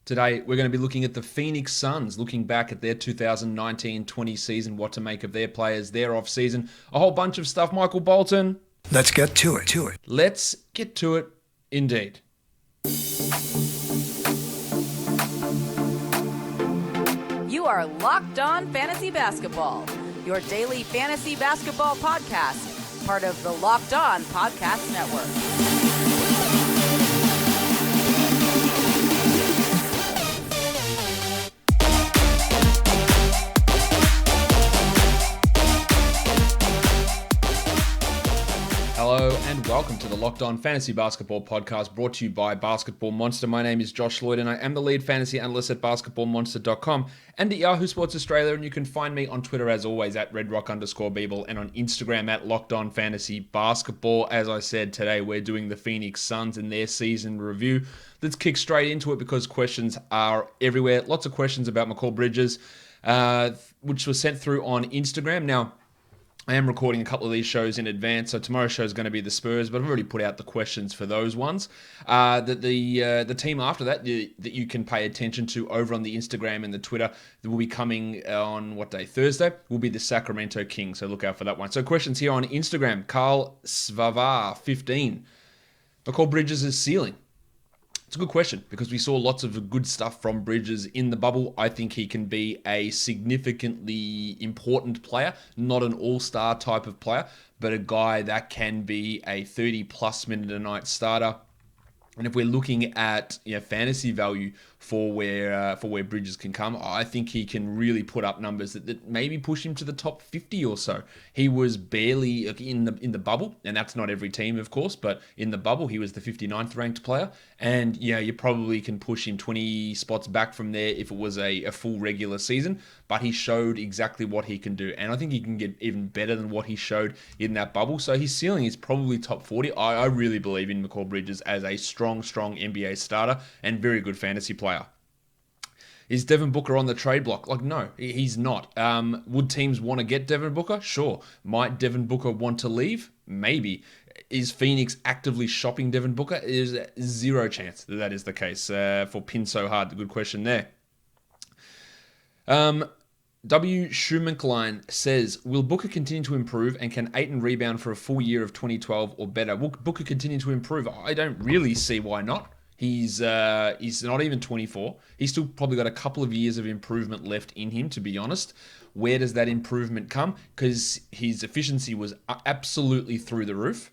Today, we're going to be looking at the Phoenix Suns, looking back at their 2019-20 season, what to make of their players, their off-season, a whole bunch of stuff. Michael Bolton. Let's get to it. Let's get to it, indeed. You are Locked On Fantasy Basketball, your daily fantasy basketball podcast, part of the Locked On Podcast Network. Hello and welcome to the Locked On Fantasy Basketball Podcast, brought to you by Basketball Monster. My name is Josh Lloyd and I am the lead fantasy analyst at basketballmonster.com and at Yahoo Sports Australia, and you can find me on Twitter as always at redrock_Beeble and on Instagram at Locked On Fantasy Basketball. As I said, today we're doing the Phoenix Suns and their season review. Let's kick straight into it because questions are everywhere. Lots of questions about Mikal Bridges, which was sent through on Instagram. Now, I am recording a couple of these shows in advance, so tomorrow's show is going to be the Spurs, but I've already put out the questions for those ones. The team after that that you can pay attention to over on the Instagram and the Twitter that will be coming on, what day? Thursday, will be the Sacramento Kings, so look out for that one. So questions here on Instagram. Carl Svavar, 15. Mikal Bridges' ceiling. It's a good question because we saw lots of good stuff from Bridges in the bubble. I think he can be a significantly important player, not an all-star type of player, but a guy that can be a 30-plus minute a night starter. And if we're looking at fantasy value for where Bridges can come, I think he can really put up numbers that maybe push him to the top 50 or so. He was barely in the bubble, and that's not every team, of course, but in the bubble, he was the 59th ranked player. And you probably can push him 20 spots back from there if it was a full regular season. But he showed exactly what he can do, and I think he can get even better than what he showed in that bubble. So his ceiling is probably top 40. I really believe in Mikal Bridges as a strong NBA starter and very good fantasy player. Is Devin Booker on the trade block? No, he's not. Would teams want to get Devin Booker? Sure. Might Devin Booker want to leave? Maybe. Is Phoenix actively shopping Devin Booker? There's zero chance that is the case for Pin So Hard. Good question there. W. Schumanklein says, will Booker continue to improve and can Ayton rebound for a full year of 2012 or better? Will Booker continue to improve? I don't really see why not. He's not even 24. He's still probably got a couple of years of improvement left in him, to be honest. Where does that improvement come? Because his efficiency was absolutely through the roof.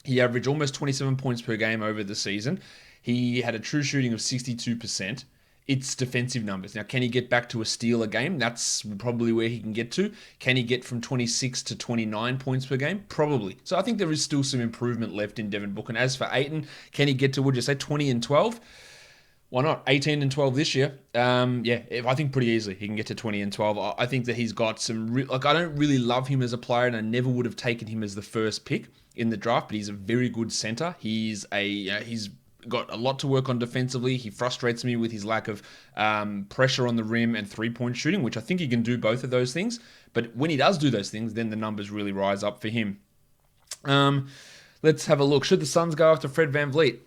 He averaged almost 27 points per game over the season. He had a true shooting of 62%. It's defensive numbers. Now, can he get back to a steal a game? That's probably where he can get to. Can he get from 26 to 29 points per game? Probably. So I think there is still some improvement left in Devin Booker. And as for Ayton, can he get to, would you say, 20 and 12? Why not? 18 and 12 this year. I think pretty easily he can get to 20 and 12. I think that he's got some... I don't really love him as a player, and I never would have taken him as the first pick in the draft, but he's a very good center. He's got a lot to work on defensively. He frustrates me with his lack of pressure on the rim and three-point shooting, which I think he can do both of those things. But when he does do those things, then the numbers really rise up for him. Let's have a look. Should the Suns go after Fred VanVleet?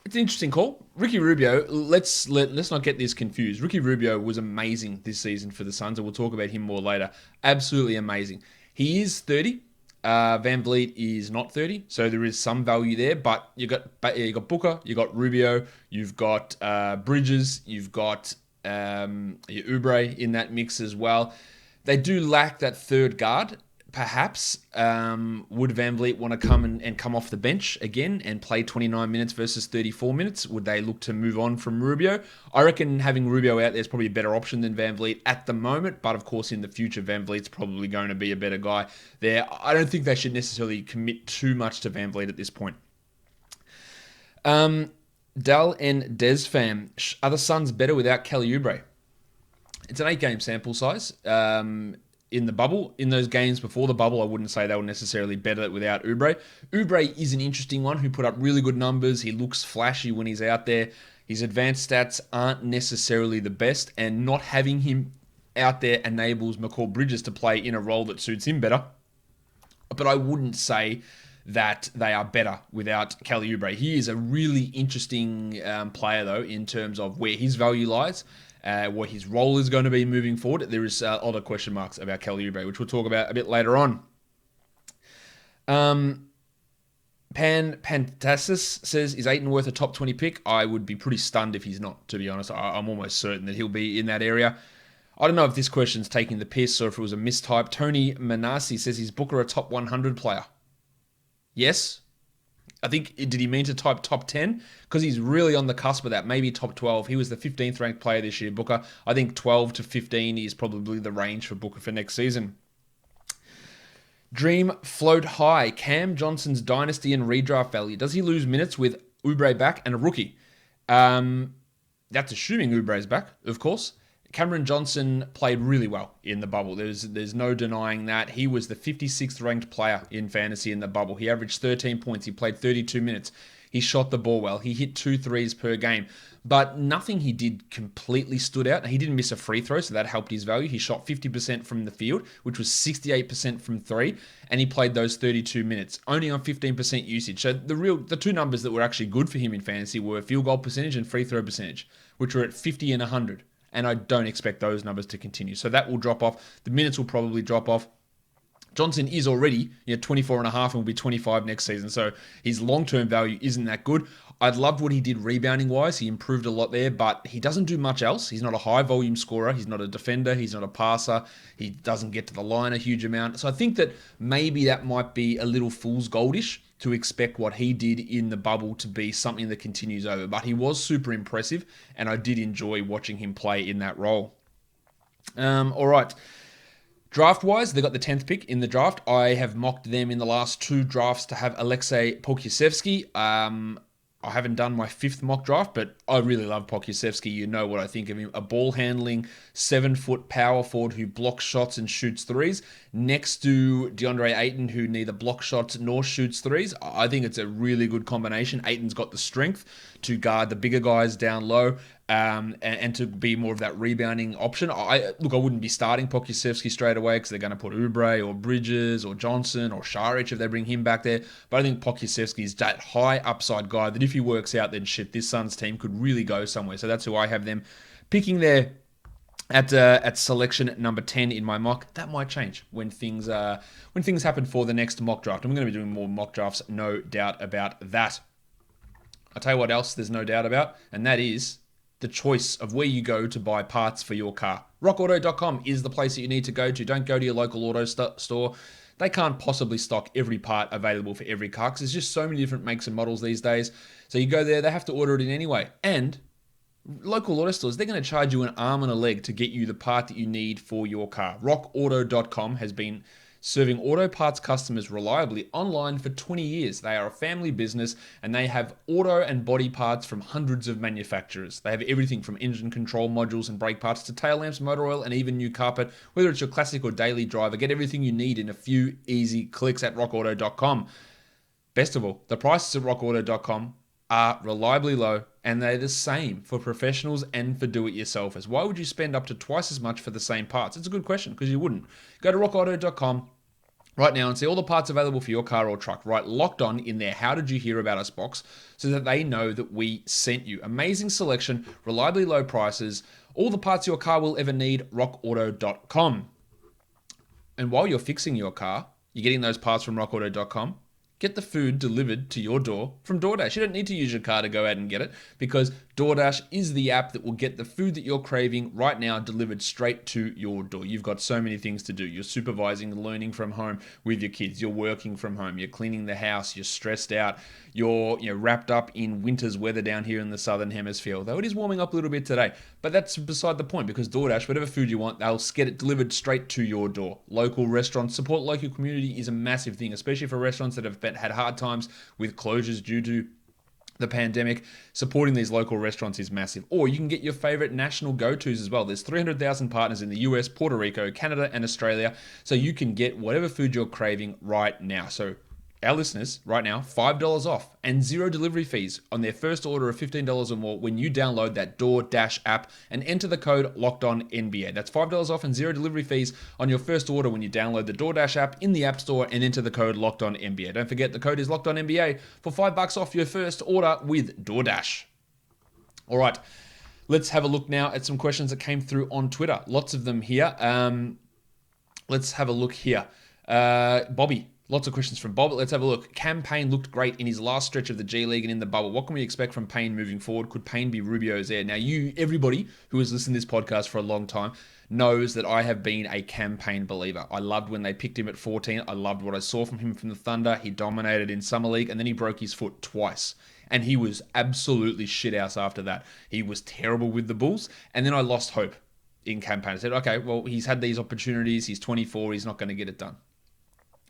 It's an interesting call. Ricky Rubio, let's not get this confused. Ricky Rubio was amazing this season for the Suns, and we'll talk about him more later. Absolutely amazing. He is 30. VanVleet is not 30, so there is some value there. But you got Booker, you got Rubio, you've got Bridges, you've got Oubre in that mix as well. They do lack that third guard. Perhaps would VanVleet want to come and come off the bench again and play 29 minutes versus 34 minutes? Would they look to move on from Rubio? I reckon having Rubio out there is probably a better option than VanVleet at the moment, but of course in the future VanVleet's probably going to be a better guy there. I don't think they should necessarily commit too much to VanVleet at this point. Dal and Des fam, are the Suns better without Kelly Oubre? It's an 8-game sample size. In the bubble, in those games before the bubble, I wouldn't say they were necessarily better without Oubre. Oubre is an interesting one who put up really good numbers. He looks flashy when he's out there. His advanced stats aren't necessarily the best, and not having him out there enables Mikal Bridges to play in a role that suits him better. But I wouldn't say that they are better without Kelly Oubre. He is a really interesting player, though, in terms of where his value lies, what his role is going to be moving forward. There is a lot of question marks about Kelly Oubre, which we'll talk about a bit later on. Pantasis says, is Ayton worth a top 20 pick? I would be pretty stunned if he's not, to be honest. I'm almost certain that he'll be in that area. I don't know if this question's taking the piss or if it was a mistype. Tony Manasi says, is Booker a top 100 player? Yes. I think, did he mean to type top 10? Because he's really on the cusp of that. Maybe top 12. He was the 15th ranked player this year, Booker. I think 12 to 15 is probably the range for Booker for next season. Dream float high. Cam Johnson's dynasty and redraft value. Does he lose minutes with Oubre back and a rookie? That's assuming Oubre's back, of course. Cameron Johnson played really well in the bubble. There's no denying that. He was the 56th ranked player in fantasy in the bubble. He averaged 13 points. He played 32 minutes. He shot the ball well. He hit 2 threes per game. But nothing he did completely stood out. He didn't miss a free throw, so that helped his value. He shot 50% from the field, which was 68% from 3, and he played those 32 minutes, only on 15% usage. So the two numbers that were actually good for him in fantasy were field goal percentage and free throw percentage, which were at 50 and 100. And I don't expect those numbers to continue. So that will drop off. The minutes will probably drop off. Johnson is already 24 and a half and will be 25 next season. So his long-term value isn't that good. I'd loved what he did rebounding-wise. He improved a lot there, but he doesn't do much else. He's not a high-volume scorer. He's not a defender. He's not a passer. He doesn't get to the line a huge amount. So I think that maybe that might be a little fool's goldish to expect what he did in the bubble to be something that continues over. But he was super impressive, and I did enjoy watching him play in that role. All right. Draft-wise, they got the 10th pick in the draft. I have mocked them in the last 2 drafts to have Alexei Pokusevski. I haven't done my 5th mock draft, but I really love Pokusevski. You know what I think of him. A ball-handling, 7-foot power forward who blocks shots and shoots threes, next to Deandre Ayton, who neither blocks shots nor shoots threes. I think it's a really good combination. Ayton's got the strength to guard the bigger guys down low, and to be more of that rebounding option. I wouldn't be starting Pokusevski straight away because they're going to put Oubre or Bridges or Johnson or Shahrich if they bring him back there. But I think Pokusevski is that high upside guy that if he works out, then shit, this Suns team could really go somewhere. So that's who I have them picking there at selection number 10 in my mock. That might change when things happen for the next mock draft. I'm going to be doing more mock drafts, no doubt about that. I'll tell you what else there's no doubt about, and that is the choice of where you go to buy parts for your car. RockAuto.com is the place that you need to go to. Don't go to your local auto store. They can't possibly stock every part available for every car because there's just so many different makes and models these days. So you go there, they have to order it in anyway. And local auto stores, they're going to charge you an arm and a leg to get you the part that you need for your car. RockAuto.com has been serving auto parts customers reliably online for 20 years. They are a family business and they have auto and body parts from hundreds of manufacturers. They have everything from engine control modules and brake parts to tail lamps, motor oil, and even new carpet. Whether it's your classic or daily driver, get everything you need in a few easy clicks at rockauto.com. Best of all, the prices at rockauto.com are reliably low and they're the same for professionals and for do-it-yourselfers. Why would you spend up to twice as much for the same parts? It's a good question because you wouldn't. Go to rockauto.com right now and see all the parts available for your car or truck. Right, locked on in their How Did You Hear About Us box so that they know that we sent you. Amazing selection, reliably low prices, all the parts your car will ever need, rockauto.com. And while you're fixing your car, you're getting those parts from rockauto.com. Get the food delivered to your door from DoorDash. You don't need to use your car to go out and get it because DoorDash is the app that will get the food that you're craving right now delivered straight to your door. You've got so many things to do. You're supervising and learning from home with your kids. You're working from home. You're cleaning the house. You're stressed out. You're wrapped up in winter's weather down here in the southern hemisphere, although it is warming up a little bit today. But that's beside the point because DoorDash, whatever food you want, they'll get it delivered straight to your door. Local restaurants, support local community is a massive thing, especially for restaurants that have had hard times with closures due to the pandemic. Supporting these local restaurants is massive. Or you can get your favorite national go-tos as well. There's 300,000 partners in the US, Puerto Rico, Canada, and Australia. So you can get whatever food you're craving right now. So our listeners right now $5 off and 0 delivery fees on their first order of $15 or more when you download that DoorDash app and enter the code LOCKEDONNBA. That's $5 off and 0 delivery fees on your first order when you download the DoorDash app in the App Store and enter the code LOCKEDONNBA. Don't forget, the code is LOCKEDONNBA for $5 off your first order with DoorDash. All right, let's have a look now at some questions that came through on Twitter. Lots of them here. Let's have a look here. Bobby. Lots of questions from Bob. Let's have a look. Payne looked great in his last stretch of the G League and in the bubble. What can we expect from Payne moving forward? Could Payne be Rubio's heir? Now, everybody who has listened to this podcast for a long time knows that I have been a Payne believer. I loved when they picked him at 14. I loved what I saw from him from the Thunder. He dominated in Summer League, and then he broke his foot twice. And he was absolutely shithouse after that. He was terrible with the Bulls, and then I lost hope in Payne. I said, okay, well, he's had these opportunities. He's 24. He's not going to get it done.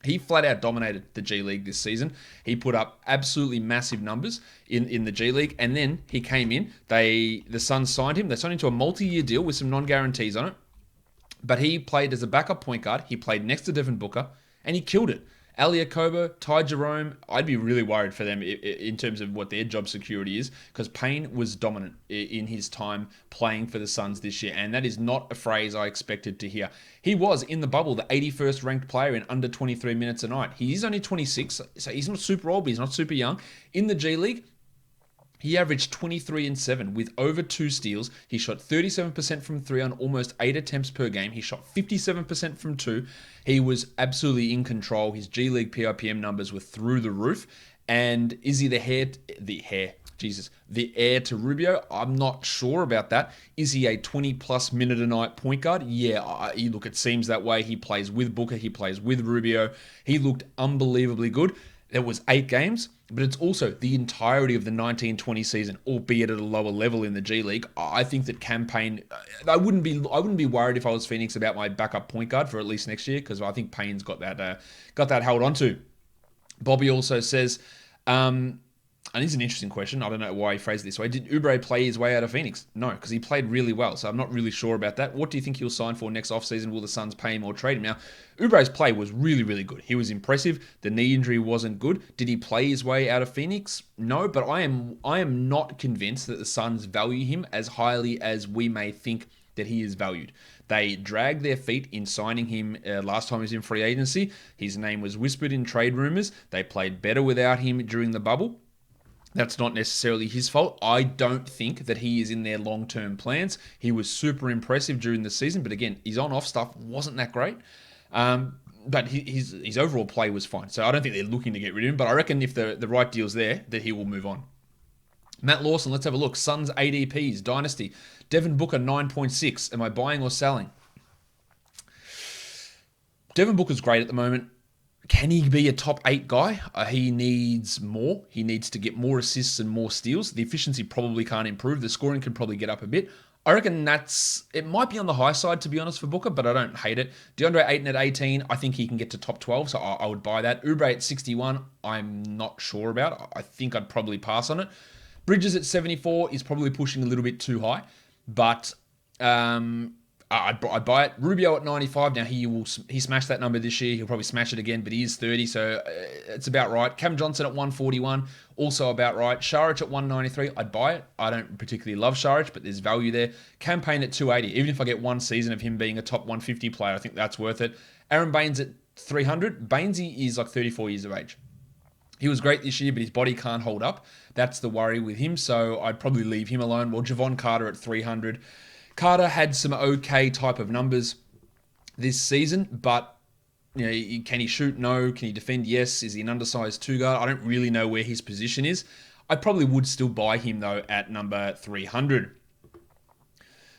He flat out dominated the G League this season. He put up absolutely massive numbers in the G League, and then he came in. The Suns signed him. They signed him to a multi-year deal with some non-guarantees on it. But he played as a backup point guard. He played next to Devin Booker, and he killed it. Ali Okobo, Ty Jerome, I'd be really worried for them in terms of what their job security is, because Payne was dominant in his time playing for the Suns this year, and that is not a phrase I expected to hear. He was, in the bubble, the 81st ranked player in under 23 minutes a night. He is only 26, so he's not super old, but he's not super young. In the G League, he averaged 23 and 7 with over 2 steals. He shot 37% from 3 on almost 8 attempts per game. He shot 57% from 2. He was absolutely in control. His G League PRPM numbers were through the roof. And is he the heir to Rubio? I'm not sure about that. Is he a 20-plus minute a night point guard? Yeah, look, it seems that way. He plays with Booker. He plays with Rubio. He looked unbelievably good. There was 8 games, but it's also the entirety of the 19-20 season, albeit at a lower level in the G League. I think that Payne, I wouldn't be worried if I was Phoenix about my backup point guard for at least next year, because I think Payne's got that held onto. Bobby also says, and this is an interesting question. I don't know why he phrased it this way. Did Oubre play his way out of Phoenix? No, because he played really well. So I'm not really sure about that. What do you think he'll sign for next offseason? Will the Suns pay him or trade him? Now, Oubre's play was really, really good. He was impressive. The knee injury wasn't good. Did he play his way out of Phoenix? No, but I am not convinced that the Suns value him as highly as we may think that he is valued. They dragged their feet in signing him last time he was in free agency. His name was whispered in trade rumors. They played better without him during the bubble. That's not necessarily his fault. I don't think that he is in their long-term plans. He was super impressive during the season, but again, his on-off stuff wasn't that great. But his overall play was fine. So I don't think they're looking to get rid of him, but I reckon if the right deal's there, that he will move on. Matt Lawson, let's have a look. Suns ADPs, Dynasty. Devin Booker, 9.6. Am I buying or selling? Devin Booker's great at the moment. Can he be a top 8 guy? He needs more. He needs to get more assists and more steals. The efficiency probably can't improve. The scoring can probably get up a bit. I reckon it might be on the high side, to be honest, for Booker, but I don't hate it. Deandre Ayton at 18, I think he can get to top 12, so I would buy that. Oubre at 61, I'm not sure about. I think I'd probably pass on it. Bridges at 74 is probably pushing a little bit too high, but I'd buy it. Rubio at 95. Now he smashed that number this year. He'll probably smash it again, but he is 30, so it's about right. Cam Johnson at 141, also about right. Shahrich at 193. I'd buy it. I don't particularly love Shahrich, but there's value there. Payne at 280. Even if I get one season of him being a top 150 player, I think that's worth it. Aaron Baines at 300. Bainesy is like 34 years of age. He was great this year, but his body can't hold up. That's the worry with him, so I'd probably leave him alone. Well, Javon Carter at 300. Carter had some okay type of numbers this season, but can he shoot? No. Can he defend? Yes. Is he an undersized 2 guard? I don't really know where his position is. I probably would still buy him, though, at number 300.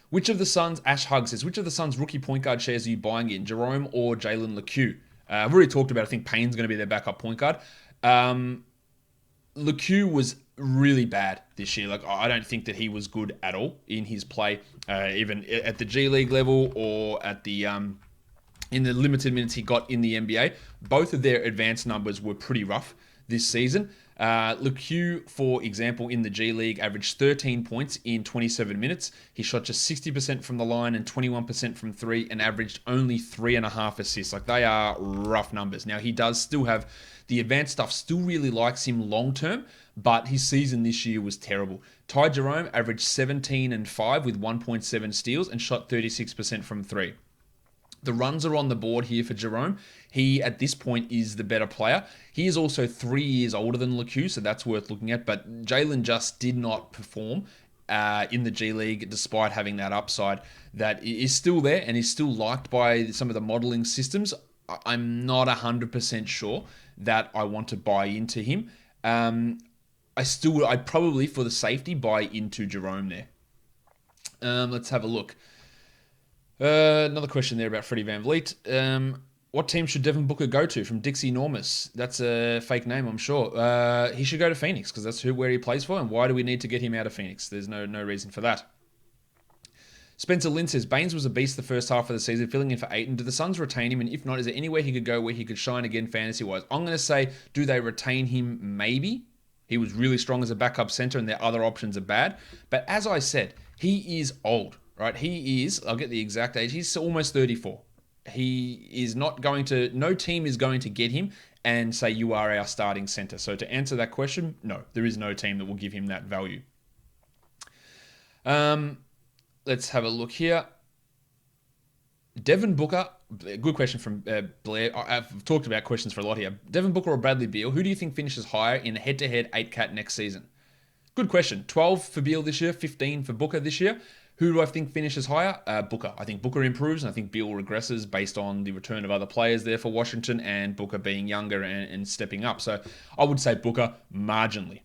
Which of the Suns, Ash Hug says, which of the Suns rookie point guard shares are you buying in, Jerome or Jalen LeCue? I've already talked about, I think Payne's going to be their backup point guard. LeCue was really bad this year. Like, I don't think that he was good at all in his play, even at the G League level or at the in the limited minutes he got in the NBA. Both of their advanced numbers were pretty rough this season. LeCue, for example, in the G League, averaged 13 points in 27 minutes. He shot just 60% from the line and 21% from three and averaged only 3.5 assists. Like, they are rough numbers. Now, he does still have the advanced stuff, still really likes him long term, but his season this year was terrible. Ty Jerome averaged 17 and 5 with 1.7 steals and shot 36% from three. The runs are on the board here for Jerome. He, at this point, is the better player. He is also 3 years older than LeCue, so that's worth looking at. But Jalen just did not perform in the G League, despite having that upside that is still there and is still liked by some of the modeling systems. I'm not 100% sure that I want to buy into him. I'd probably, for the safety, buy into Jerome there. Let's have a look. Another question there about Freddie VanVleet. What team should Devin Booker go to? From Dixie Normus. That's a fake name, I'm sure. He should go to Phoenix because that's where he plays for. And why do we need to get him out of Phoenix? There's no reason for that. Spencer Lynn says, Baines was a beast the first half of the season, filling in for Ayton. Do the Suns retain him? And if not, is there anywhere he could go where he could shine again fantasy-wise? I'm going to say, do they retain him? Maybe. He was really strong as a backup center and their other options are bad. But as I said, he is old. Right, he is, I'll get the exact age, he's almost 34. He is not going to, no team is going to get him and say, you are our starting center. So to answer that question, no, there is no team that will give him that value. Let's have a look here. Devin Booker, good question from Blair. I've talked about questions for a lot here. Devin Booker or Bradley Beal, who do you think finishes higher in a head-to-head 8-cat next season? Good question. 12 for Beal this year, 15 for Booker this year. Who do I think finishes higher? Booker. I think Booker improves, and I think Beal regresses based on the return of other players there for Washington and Booker being younger and stepping up. So I would say Booker marginally.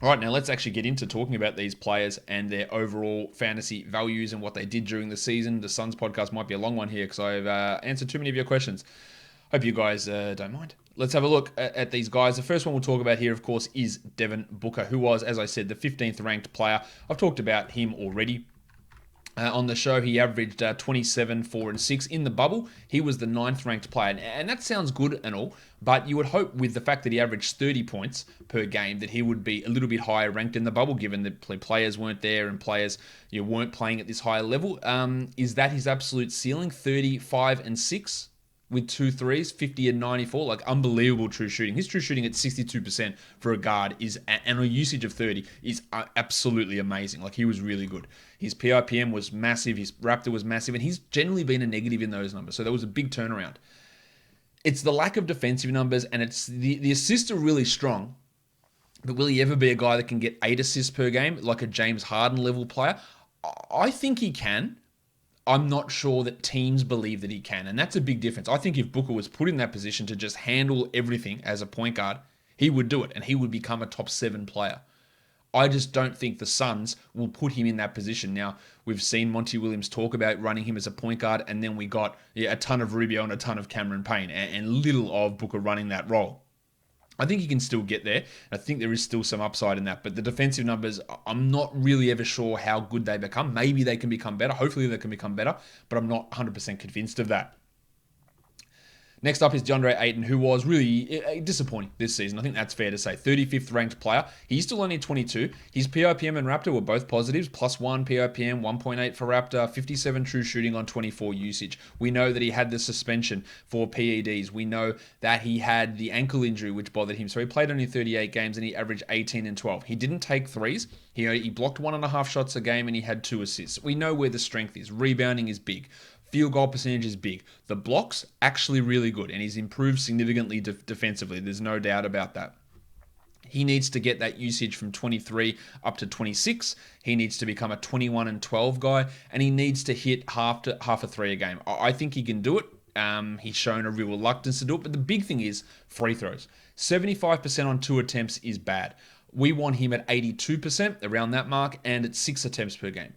All right, now let's actually get into talking about these players and their overall fantasy values and what they did during the season. The Suns podcast might be a long one here because I've answered too many of your questions. Hope you guys don't mind. Let's have a look at these guys. The first one we'll talk about here, of course, is Devin Booker, who was, as I said, the 15th ranked player. I've talked about him already on the show. He averaged 27, 4, and 6 in the bubble. He was the 9th ranked player, and that sounds good and all, but you would hope with the fact that he averaged 30 points per game that he would be a little bit higher ranked in the bubble, given that players weren't there and players weren't playing at this higher level. Is that his absolute ceiling? 35 and 6? With 2 threes, 50 and 94, like unbelievable true shooting. His true shooting at 62% for a guard is, and a usage of 30 is absolutely amazing. Like, he was really good. His PIPM was massive, his Raptor was massive, and he's generally been a negative in those numbers. So that was a big turnaround. It's the lack of defensive numbers, and it's the assists are really strong. But will he ever be a guy that can get 8 assists per game, like a James Harden level player? I think he can. I'm not sure that teams believe that he can, and that's a big difference. I think if Booker was put in that position to just handle everything as a point guard, he would do it, and he would become a top 7 player. I just don't think the Suns will put him in that position. Now, we've seen Monty Williams talk about running him as a point guard, and then we got a ton of Rubio and a ton of Cameron Payne, and little of Booker running that role. I think he can still get there. I think there is still some upside in that. But the defensive numbers, I'm not really ever sure how good they become. Maybe they can become better. Hopefully they can become better. But I'm not 100% convinced of that. Next up is Deandre Ayton, who was really disappointing this season. I think that's fair to say. 35th ranked player. He's still only 22. His PIPM and Raptor were both positives. +1 PIPM, 1.8 for Raptor, 57 true shooting on 24 usage. We know that he had the suspension for PEDs. We know that he had the ankle injury, which bothered him. So he played only 38 games and he averaged 18 and 12. He didn't take threes. He blocked 1.5 shots a game and he had 2 assists. We know where the strength is. Rebounding is big. Field goal percentage is big. The blocks, actually really good. And he's improved significantly defensively. There's no doubt about that. He needs to get that usage from 23 up to 26. He needs to become a 21 and 12 guy. And he needs to hit half a three a game. I think he can do it. He's shown a real reluctance to do it. But the big thing is free throws. 75% on 2 attempts is bad. We want him at 82%, around that mark, and at 6 attempts per game.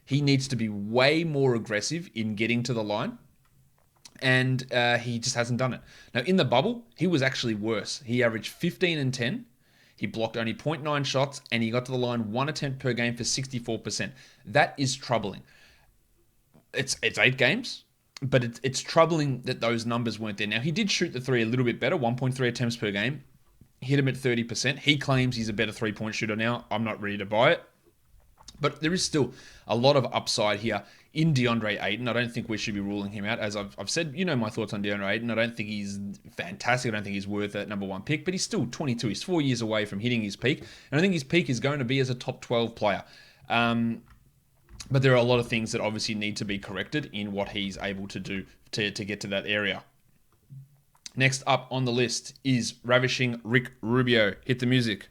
He needs to be way more aggressive in getting to the line, and he just hasn't done it. Now, in the bubble, he was actually worse. He averaged 15 and 10. He blocked only 0.9 shots, and he got to the line 1 attempt per game for 64%. That is troubling. It's 8 games, but it's troubling that those numbers weren't there. Now, he did shoot the 3 a little bit better, 1.3 attempts per game. hit him at 30%. He claims he's a better three-point shooter now. I'm not ready to buy it. But there is still a lot of upside here in Deandre Ayton. I don't think we should be ruling him out. As I've said, you know my thoughts on Deandre Ayton. I don't think he's fantastic. I don't think he's worth that number 1 pick. But he's still 22. He's 4 years away from hitting his peak. And I think his peak is going to be as a top 12 player. But there are a lot of things that obviously need to be corrected in what he's able to do to get to that area. Next up on the list is Ravishing Rick Rubio. Hit the music.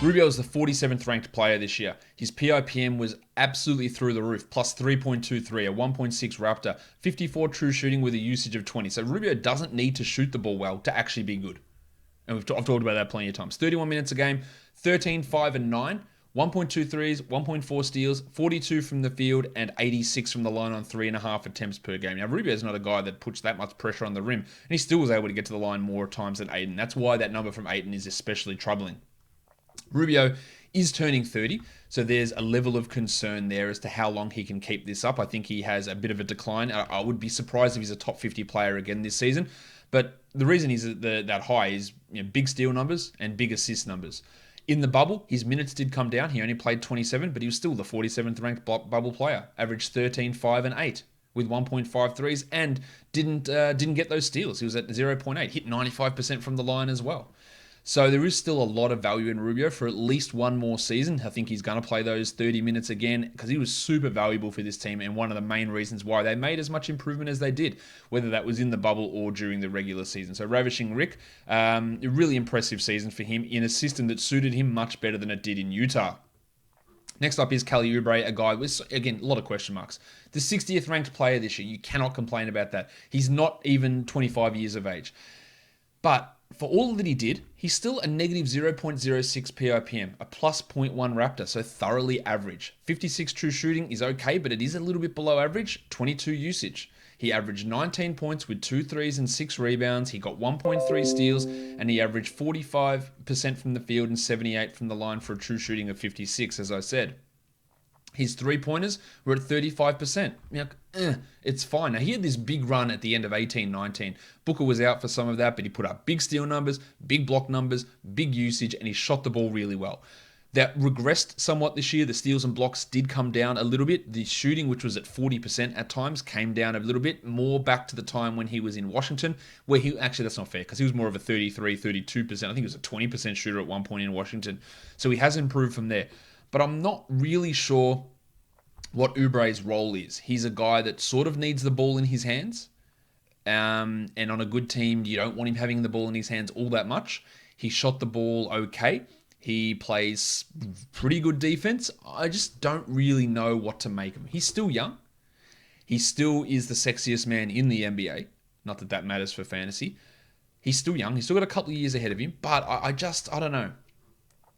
Rubio was the 47th ranked player this year. His PIPM was absolutely through the roof, plus 3.23, a 1.6 Raptor, 54 true shooting with a usage of 20. So Rubio doesn't need to shoot the ball well to actually be good. And I've talked about that plenty of times. 31 minutes a game, 13, 5, and 9, 1.2 threes, 1.4 steals, 42 from the field, and 86 from the line on 3.5 attempts per game. Now, Rubio's not a guy that puts that much pressure on the rim, and he still was able to get to the line more times than Ayton. That's why that number from Ayton is especially troubling. Rubio is turning 30, so there's a level of concern there as to how long he can keep this up. I think he has a bit of a decline. I would be surprised if he's a top 50 player again this season, but the reason he's that high is big steal numbers and big assist numbers. In the bubble, his minutes did come down. He only played 27, but he was still the 47th ranked bubble player. Averaged 13, 5, and 8 with 1.5 threes and didn't get those steals. He was at 0.8, hit 95% from the line as well. So there is still a lot of value in Rubio for at least one more season. I think he's going to play those 30 minutes again because he was super valuable for this team and one of the main reasons why they made as much improvement as they did, whether that was in the bubble or during the regular season. So Ravishing Rick, a really impressive season for him in a system that suited him much better than it did in Utah. Next up is Kelly Oubre, a guy with, again, a lot of question marks. The 60th ranked player this year. You cannot complain about that. He's not even 25 years of age. But for all that he did, he's still a negative 0.06 PIPM, a plus 0.1 Raptor, so thoroughly average. 56 true shooting is okay, but it is a little bit below average. 22 usage. He averaged 19 points with 2 threes and 6 rebounds. He got 1.3 steals, and he averaged 45% from the field and 78% from the line for a true shooting of 56, as I said. His three-pointers were at 35%. It's fine. Now, he had this big run at the end of 18-19. Booker was out for some of that, but he put up big steal numbers, big block numbers, big usage, and he shot the ball really well. That regressed somewhat this year. The steals and blocks did come down a little bit. The shooting, which was at 40% at times, came down a little bit, more back to the time when he was in Washington, where actually, that's not fair, because he was more of a 33, 32%. I think he was a 20% shooter at one point in Washington. So he has improved from there. But I'm not really sure what Oubre's role is. He's a guy that sort of needs the ball in his hands. And on a good team, you don't want him having the ball in his hands all that much. He shot the ball okay. He plays pretty good defense. I just don't really know what to make him. He's still young. He still is the sexiest man in the NBA. Not that that matters for fantasy. He's still young. He's still got a couple of years ahead of him. But I don't know.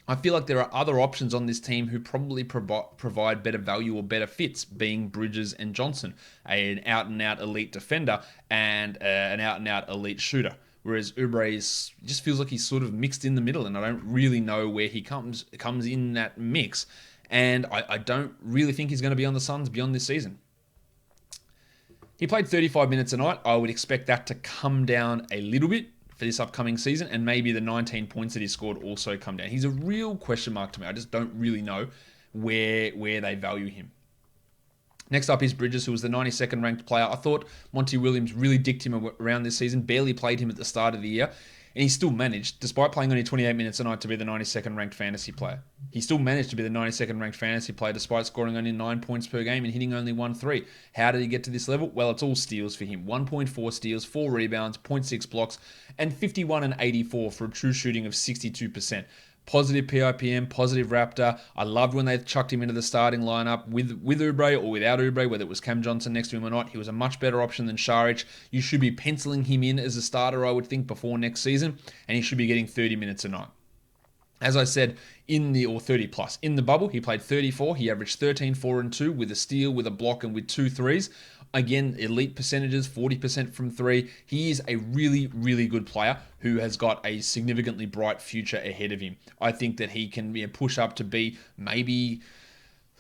I feel like there are other options on this team who probably provide better value or better fits, being Bridges and Johnson, an out-and-out elite defender and an out-and-out elite shooter. Whereas Oubre just feels like he's sort of mixed in the middle, and I don't really know where he comes in that mix. And I don't really think he's going to be on the Suns beyond this season. He played 35 minutes a night. I would expect that to come down a little bit for this upcoming season, and maybe the 19 points that he scored also come down. He's a real question mark to me. I just don't really know where they value him. Next up is Bridges, who was the 92nd ranked player. I thought Monty Williams really dicked him around this season, barely played him at the start of the year, and he still managed, despite playing only 28 minutes a night, to be the 92nd ranked fantasy player. He still managed to be the 92nd ranked fantasy player despite scoring only 9 points per game and hitting only 1 3. How did he get to this level? Well, it's all steals for him. 1.4 steals, 4 rebounds, 0.6 blocks, and 51 and 84 for a true shooting of 62%. Positive PIPM, positive Raptor. I loved when they chucked him into the starting lineup with Oubre or without Oubre, whether it was Cam Johnson next to him or not. He was a much better option than Shahrich. You should be penciling him in as a starter, I would think, before next season, and he should be getting 30 minutes a night. As I said, 30 plus. In the bubble, he played 34. He averaged 13, 4, and 2 with a steal, with a block, and with 2 threes. Again, elite percentages, 40% from 3. He is a really, really good player who has got a significantly bright future ahead of him. I think that he can push up to be maybe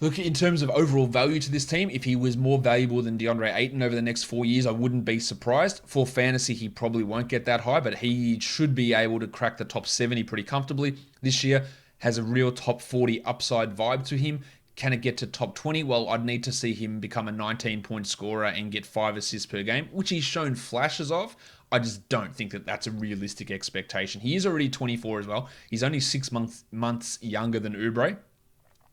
Look, in terms of overall value to this team, if he was more valuable than Deandre Ayton over the next 4 years, I wouldn't be surprised. For fantasy, he probably won't get that high, but he should be able to crack the top 70 pretty comfortably this year. Has a real top 40 upside vibe to him. Can it get to top 20? Well, I'd need to see him become a 19-point scorer and get 5 assists per game, which he's shown flashes of. I just don't think that that's a realistic expectation. He is already 24 as well. He's only 6 months younger than Oubre,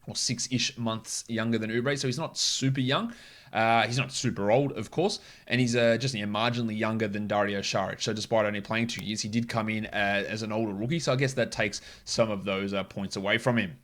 or 6-ish months younger than Oubre, so he's not super young. He's not super old, of course, and he's just marginally younger than Dario Shahrich. So despite only playing 2 years, he did come in as an older rookie, so I guess that takes some of those points away from him.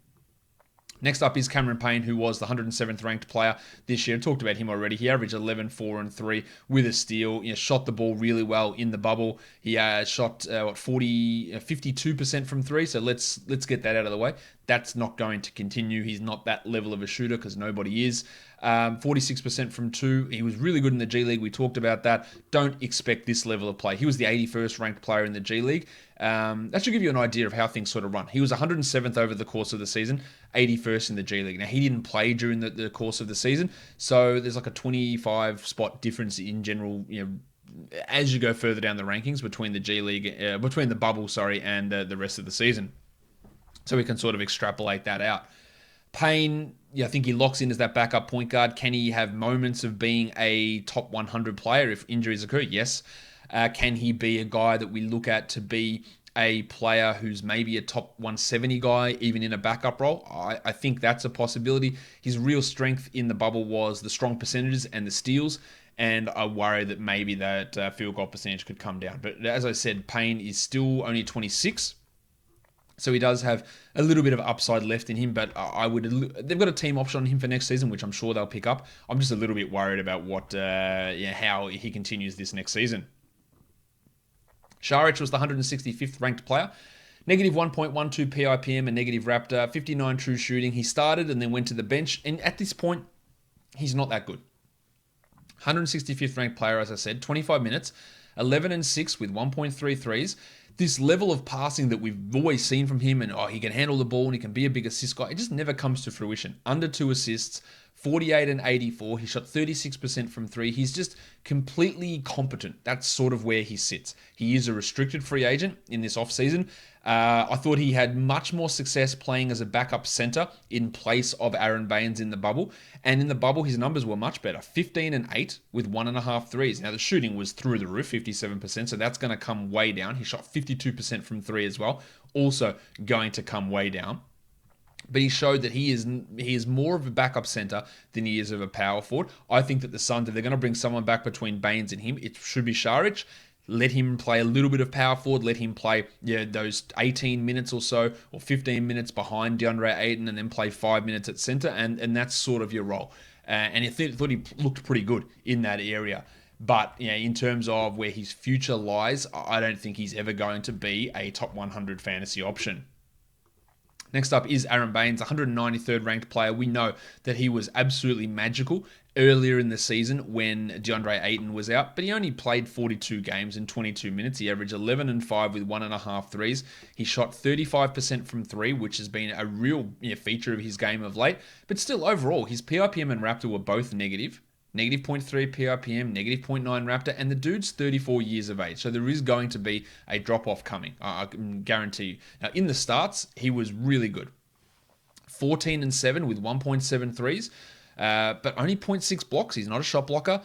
Next up is Cameron Payne, who was the 107th ranked player this year. Talked about him already. He averaged 11, 4, and 3 with a steal. Shot the ball really well in the bubble. He shot 52% from 3. So let's get that out of the way. That's not going to continue. He's not that level of a shooter because nobody is. 46% from 2. He was really good in the G League. We talked about that. Don't expect this level of play. He was the 81st ranked player in the G League. That should give you an idea of how things sort of run. He was 107th over the course of the season, 81st in the G League. Now, he didn't play during the course of the season, so there's like a 25 spot difference in general, as you go further down the rankings between the G League, between the bubble, and the rest of the season. So we can sort of extrapolate that out. Payne, I think he locks in as that backup point guard. Can he have moments of being a top 100 player if injuries occur? Yes. Can he be a guy that we look at to be a player who's maybe a top 170 guy, even in a backup role? I think that's a possibility. His real strength in the bubble was the strong percentages and the steals, and I worry that maybe that field goal percentage could come down. But as I said, Payne is still only 26. So he does have a little bit of upside left in him, but they've got a team option on him for next season, which I'm sure they'll pick up. I'm just a little bit worried about how he continues this next season. Shahrich was the 165th ranked player. Negative 1.12 PIPM and negative Raptor, 59 true shooting. He started and then went to the bench, and at this point, he's not that good. 165th ranked player, as I said, 25 minutes, 11 and 6 with 1.3 threes. This level of passing that we've always seen from him, and he can handle the ball and he can be a big assist guy, it just never comes to fruition. Under 2 assists, 48 and 84. He shot 36% from 3. He's just completely competent. That's sort of where he sits. He is a restricted free agent in this offseason. I thought he had much more success playing as a backup center in place of Aaron Baines in the bubble. And in the bubble, his numbers were much better. 15 and 8 with 1.5 threes. Now, the shooting was through the roof, 57%, so that's going to come way down. He shot 52% from 3 as well, also going to come way down. But he showed that he is more of a backup center than he is of a power forward. I think that the Suns, if they're going to bring someone back between Baines and him, it should be Shahrich. Let him play a little bit of power forward. Let him play those 18 minutes or so, or 15 minutes behind Deandre Ayton, and then play 5 minutes at center, and that's sort of your role. And I thought he looked pretty good in that area. But in terms of where his future lies, I don't think he's ever going to be a top 100 fantasy option. Next up is Aaron Baines, 193rd ranked player. We know that he was absolutely magical earlier in the season when Deandre Ayton was out, but he only played 42 games in 22 minutes. He averaged 11 and 5 with 1.5 threes. He shot 35% from 3, which has been a real feature of his game of late. But still, overall, his PIPM and Raptor were both negative. Negative 0.3 PIPM, negative 0.9 Raptor, and the dude's 34 years of age. So there is going to be a drop-off coming, I can guarantee you. Now, in the starts, he was really good. 14 and 7 with 1.7 threes, but only 0.6 blocks. He's not a shot blocker.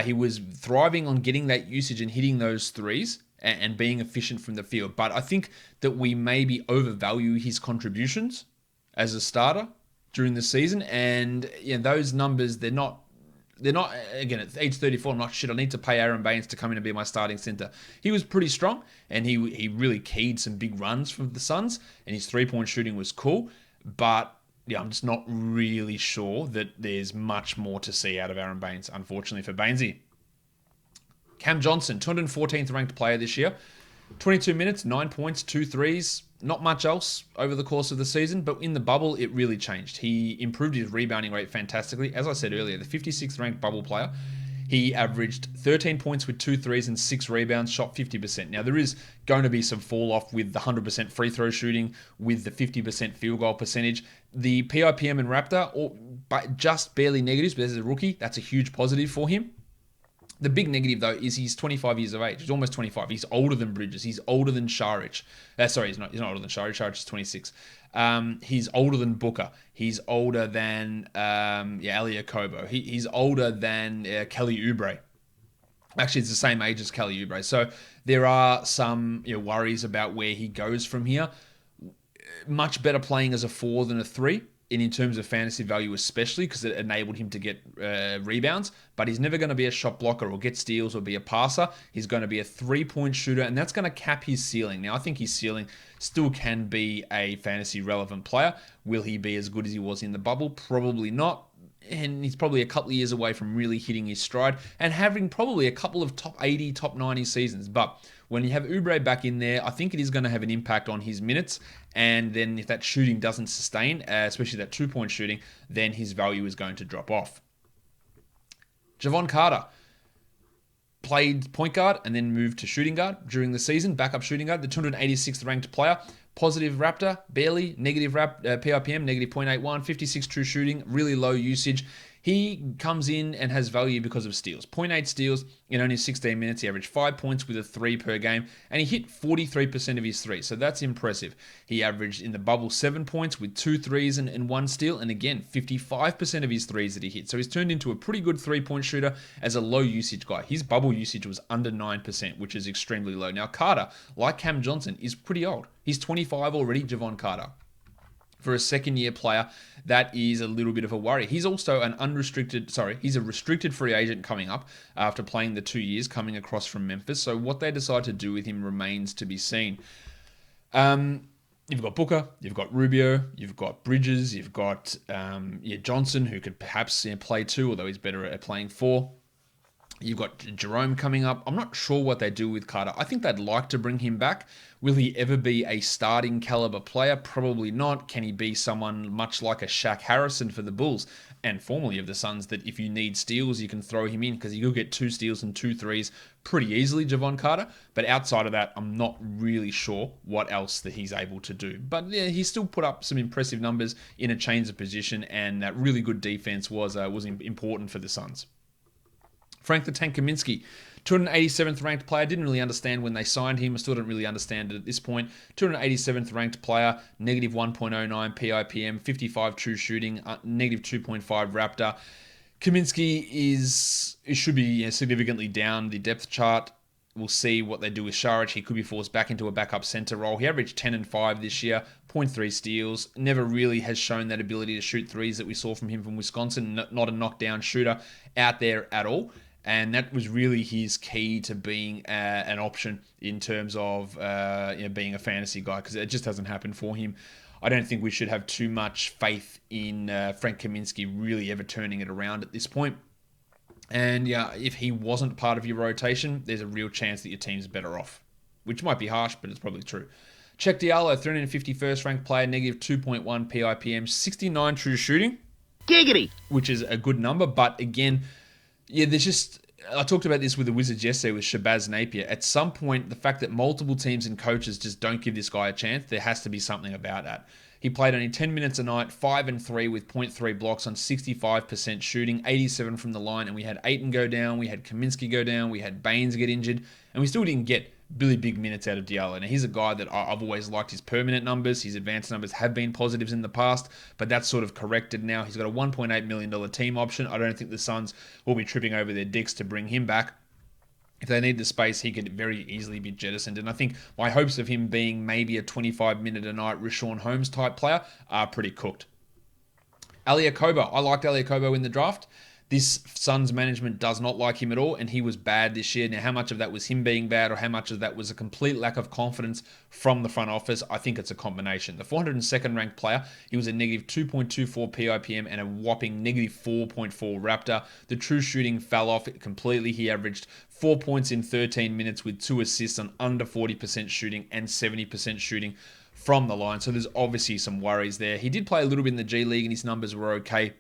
He was thriving on getting that usage and hitting those threes and being efficient from the field. But I think that we maybe overvalue his contributions as a starter during the season. And those numbers, they're not, again, at age 34, I'm not, I need to pay Aaron Baines to come in and be my starting center. He was pretty strong, and he really keyed some big runs from the Suns, and his three-point shooting was cool. But I'm just not really sure that there's much more to see out of Aaron Baines, unfortunately for Bainesy. Cam Johnson, 214th ranked player this year. 22 minutes, 9 points, 2 threes. Not much else over the course of the season, but in the bubble, it really changed. He improved his rebounding rate fantastically. As I said earlier, the 56th ranked bubble player. He averaged 13 points with 2 threes and 6 rebounds, shot 50%. Now, there is going to be some fall off with the 100% free throw shooting, with the 50% field goal percentage. The PIPM and Raptor, but just barely negatives, but as a rookie, that's a huge positive for him. The big negative, though, is he's 25 years of age. He's almost 25. He's older than Bridges. He's older than Shahrich. Sorry, he's not older than Shahrich. Shahrich is 26. He's older than Booker. He's older than Elie Okobo. He's older than Kelly Oubre. Actually, it's the same age as Kelly Oubre. So there are some worries about where he goes from here. Much better playing as a 4 than a 3. In terms of fantasy value especially, because it enabled him to get rebounds, but he's never going to be a shot blocker or get steals or be a passer. He's going to be a 3-point shooter, and that's going to cap his ceiling. Now, I think his ceiling still can be a fantasy relevant player. Will he be as good as he was in the bubble? Probably not. And he's probably a couple of years away from really hitting his stride and having probably a couple of top 80, top 90 seasons. But when you have Oubre back in there, I think it is going to have an impact on his minutes. And then if that shooting doesn't sustain, especially that 2-point shooting, then his value is going to drop off. Javon Carter played point guard and then moved to shooting guard during the season, backup shooting guard, the 286th ranked player. Positive Raptor, barely. Negative PIPM, negative 0.81, 56 true shooting, really low usage. He comes in and has value because of steals. 0.8 steals in only 16 minutes. He averaged 5 points with a 3 per game, and he hit 43% of his threes, so that's impressive. He averaged in the bubble 7 points with 2 threes and 1 steal, and again, 55% of his threes that he hit. So he's turned into a pretty good 3-point shooter as a low usage guy. His bubble usage was under 9%, which is extremely low. Now, Carter, like Cam Johnson, is pretty old. He's 25 already, Javon Carter. For a second-year player, that is a little bit of a worry. He's also he's a restricted free agent coming up after playing the 2 years coming across from Memphis. So what they decide to do with him remains to be seen. You've got Booker, you've got Rubio, you've got Bridges, you've got Johnson, who could perhaps play 2, although he's better at playing 4. You've got Jerome coming up. I'm not sure what they do with Carter. I think they'd like to bring him back. Will he ever be a starting caliber player? Probably not. Can he be someone much like a Shaq Harrison for the Bulls and formerly of the Suns, that if you need steals, you can throw him in because he'll get 2 steals and 2 threes pretty easily, Javon Carter. But outside of that, I'm not really sure what else that he's able to do. But yeah, he still put up some impressive numbers in a change of position, and that really good defense was important for the Suns. Frank the Tank Kaminsky, 287th ranked player. Didn't really understand when they signed him. I still don't really understand it at this point. 287th ranked player, negative 1.09 PIPM, 55 true shooting, negative 2.5 Raptor. Kaminsky should be significantly down the depth chart. We'll see what they do with Shahrich. He could be forced back into a backup center role. He averaged 10 and 5 this year, 0.3 steals. Never really has shown that ability to shoot threes that we saw from him from Wisconsin. Not a knockdown shooter out there at all. And that was really his key to being an option in terms of being a fantasy guy, because it just hasn't happened for him. I don't think we should have too much faith in Frank Kaminsky really ever turning it around at this point. And yeah, if he wasn't part of your rotation, there's a real chance that your team's better off, which might be harsh, but it's probably true. Check Diallo, 351st ranked player, negative 2.1 PIPM, 69 true shooting. Giggity! Which is a good number, but again, yeah, I talked about this with the Wizards yesterday with Shabazz Napier. At some point, the fact that multiple teams and coaches just don't give this guy a chance, there has to be something about that. He played only 10 minutes a night, 5 and 3 with 0.3 blocks on 65% shooting, 87 from the line, and we had Ayton go down, we had Kaminsky go down, we had Baines get injured, and we still didn't get really big minutes out of Diallo. Now, he's a guy that I've always liked his permanent numbers. His advanced numbers have been positives in the past, but that's sort of corrected now. He's got a $1.8 million team option. I don't think the Suns will be tripping over their dicks to bring him back. If they need the space, he could very easily be jettisoned. And I think my hopes of him being maybe a 25-minute-a-night Richaun Holmes type player are pretty cooked. Elie Okobo. I liked Elie Okobo in the draft. This Suns management does not like him at all, and he was bad this year. Now, how much of that was him being bad or how much of that was a complete lack of confidence from the front office? I think it's a combination. The 402nd ranked player, he was a negative 2.24 PIPM and a whopping negative 4.4 Raptor. The true shooting fell off completely. He averaged 4 points in 13 minutes with 2 assists on under 40% shooting and 70% shooting from the line. So there's obviously some worries there. He did play a little bit in the G League and his numbers were okay.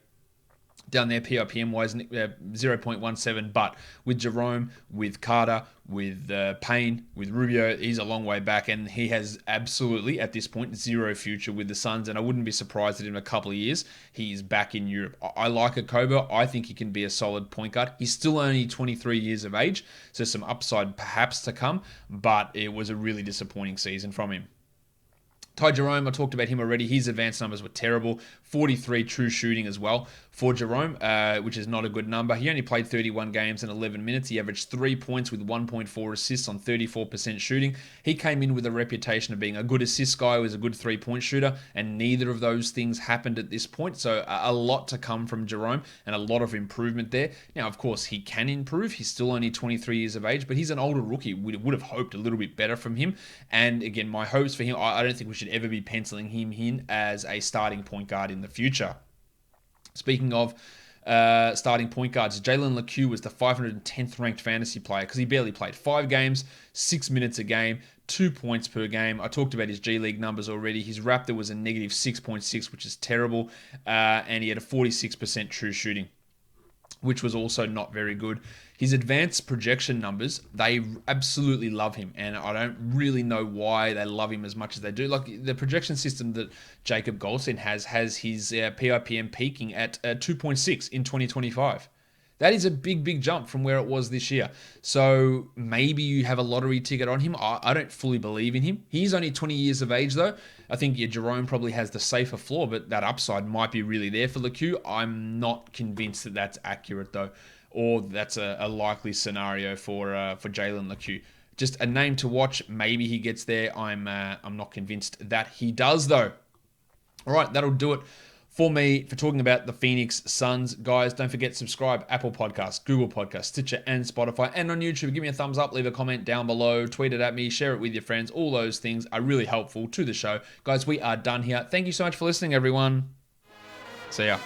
down there PRPM wise, 0.17. But with Jerome, with Carter, with Payne, with Rubio, he's a long way back, and he has absolutely, at this point, zero future with the Suns. And I wouldn't be surprised that in a couple of years, he's back in Europe. I like Okobo. I think he can be a solid point guard. He's still only 23 years of age, so some upside perhaps to come, but it was a really disappointing season from him. Ty Jerome, I talked about him already. His advanced numbers were terrible. 43 true shooting as well for Jerome, which is not a good number. He only played 31 games in 11 minutes. He averaged 3 points with 1.4 assists on 34% shooting. He came in with a reputation of being a good assist guy, who was a good three-point shooter, and neither of those things happened at this point. So a lot to come from Jerome and a lot of improvement there. Now, of course, he can improve. He's still only 23 years of age, but he's an older rookie. We would have hoped a little bit better from him. And again, my hopes for him, I don't think we should ever be penciling him in as a starting point guard in the future. Speaking of starting point guards, Jalen LeCue was the 510th ranked fantasy player because he barely played 5 games, 6 minutes a game, 2 points per game. I talked about his G League numbers already. His Raptor was a negative 6.6, which is terrible, and he had a 46% true shooting, which was also not very good. His advanced projection numbers, they absolutely love him, and I don't really know why they love him as much as they do. Like the projection system that Jacob Goldstein has his PIPM peaking at 2.6 in 2025. That is a big jump from where it was this year. So maybe you have a lottery ticket on him. I don't fully believe in him. He's only 20 years of age, though. I think Jerome probably has the safer floor, but that upside might be really there for LeCue. I'm not convinced that that's accurate, though, or that's a likely scenario for Jalen LeCue. Just a name to watch. Maybe he gets there. I'm not convinced that he does, though. All right, that'll do it for me for talking about the Phoenix Suns. Guys, don't forget to subscribe. Apple Podcasts, Google Podcasts, Stitcher, and Spotify. And on YouTube, give me a thumbs up, leave a comment down below, tweet it at me, share it with your friends. All those things are really helpful to the show. Guys, we are done here. Thank you so much for listening, everyone. See ya.